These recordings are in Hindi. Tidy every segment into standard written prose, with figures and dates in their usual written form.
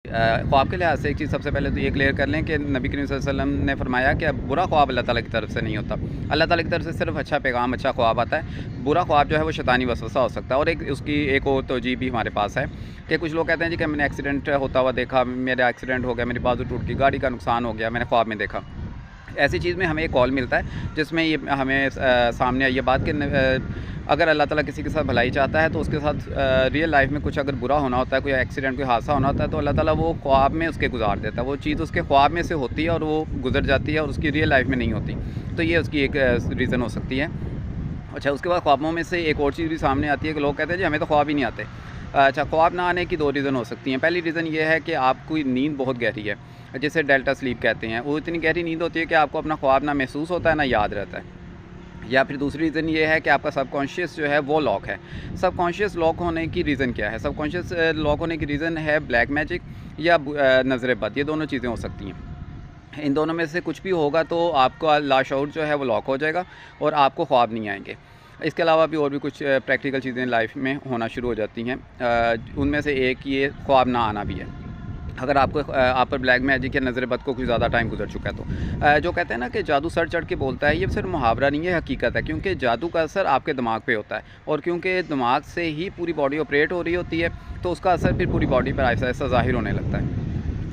ख्वाब के लिहाज से एक चीज़ सबसे पहले तो ये क्लियर कर लें कि नबी करीम सल्लल्लाहु अलैहि वसल्लम ने फरमाया कि बुरा ख्वाब अल्लाह ताला की तरफ से नहीं होता। अल्लाह ताला की तरफ से सिर्फ अच्छा पैगाम, अच्छा ख्वाब आता है। बुरा ख्वाब जो है वो शैतानी वसवसा हो सकता है। और उसकी एक और तौजीह भी हमारे पास है कि कुछ लोग कहते हैं जी कि मैंने एक्सीडेंट होता हुआ देखा, मेरा एक्सीडेंट हो गया, मेरी बाजू टूट गई, गाड़ी का नुकसान हो गया, मैंने ख्वाब में देखा। ऐसी चीज़ में हमें एक कॉल मिलता है जिसमें ये हमें सामने आई ये बात कि अगर अल्लाह ताला किसी के साथ भलाई चाहता है तो उसके साथ रियल लाइफ में कुछ अगर बुरा होना होता है, कोई एक्सीडेंट, कोई हादसा होना होता है, तो अल्लाह ताला वो ख्वाब में उसके गुजार देता है। वो चीज़ उसके ख्वाब में से होती है और वो गुजर जाती है और उसकी रियल लाइफ में नहीं होती। तो ये उसकी एक रीज़न हो सकती है। अच्छा, उसके बाद ख्वाबों में से एक और चीज़ भी सामने आती है कि लोग कहते हैं जी हमें तो ख्वाब ही नहीं आते। अच्छा, ख्वाब ना आने की 2 रीज़न हो सकती हैं। पहली रीज़न ये है कि आपकी नींद बहुत गहरी है, जिसे डेल्टा स्लीप कहते हैं। वो इतनी गहरी नींद होती है कि आपको अपना ख्वाब ना महसूस होता है, ना याद रहता है। या फिर दूसरी रीज़न ये है कि आपका सबकॉन्शियस जो है वो लॉक है। सबकॉन्शियस लॉक होने की रीज़न क्या है? सबकॉन्शियस लॉक होने की रीज़न है ब्लैक मैजिक या नज़र बद। ये दोनों चीज़ें हो सकती हैं। इन दोनों में से कुछ भी होगा तो आपका लाशऊर जो है वो लॉक हो जाएगा और आपको ख्वाब नहीं आएंगे। इसके अलावा भी और भी कुछ प्रैक्टिकल चीज़ें लाइफ में होना शुरू हो जाती हैं। उनमें से एक ये ख्वाब ना आना भी है। अगर आपको आप पर ब्लैक मैजिक या नज़र बद को कुछ ज़्यादा टाइम गुजर चुका है तो जो कहते हैं ना कि जादू सर चढ़ के बोलता है, ये सिर्फ मुहावरा नहीं है, हकीकत है। क्योंकि जादू का असर आपके दिमाग पे होता है और क्योंकि दिमाग से ही पूरी बॉडी ऑपरेट हो रही होती है, तो उसका असर फिर पूरी बॉडी पर आहिस्ता आहिस्ता ज़ाहिर होने लगता है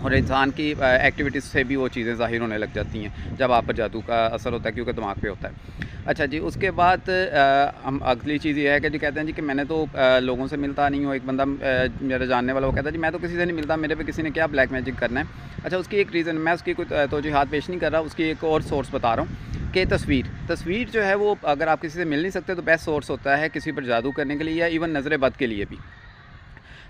और इंसान की एक्टिविटीज़ से भी वो चीज़ें ज़ाहिर होने लग जाती हैं जब आप पर जादू का असर होता है, क्योंकि दिमाग पे होता है। अच्छा जी, उसके बाद हम अगली चीज़ ये है कि जी कहते हैं जी कि मैंने तो लोगों से मिलता नहीं हूँ। एक बंदा मेरा जानने वाला वो कहता है जी मैं तो किसी से नहीं मिलता, मेरे पे किसी ने क्या ब्लैक मैजिक करना है। अच्छा, उसकी एक रीज़न, मैं उसकी कोई तौजीहात पेश नहीं कर रहा, उसकी एक और सोर्स बता रहा हूँ कि तस्वीर जो है वो अगर आप किसी से मिल नहीं सकते तो बेस्ट सोर्स होता है किसी पर जादू करने के लिए या इवन नज़र बद के लिए भी।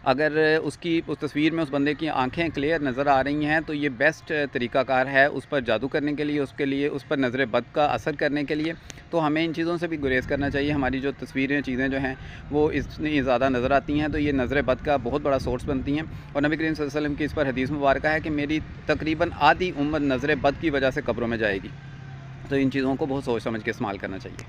अगर उस तस्वीर में उस बंदे की आंखें क्लियर नज़र आ रही हैं तो ये बेस्ट तरीक़ाकार है उस पर जादू करने के लिए, उसके लिए उस पर नज़र बद का असर करने के लिए। तो हमें इन चीज़ों से भी गुरेज़ करना चाहिए। हमारी जो तस्वीरें, चीज़ें जो हैं वो इतनी ज़्यादा नज़र आती हैं तो ये नज़र बद का बहुत बड़ा सोर्स बनती हैं। और नबी करीम सल्लल्लाहु अलैहि वसल्लम की इस पर हदीस मुबारक है कि मेरी तकरीबन आधी उम्र नज़र बद की वजह से कब्रों में जाएगी। तो इन चीज़ों को बहुत सोच समझ के इस्तेमाल करना चाहिए।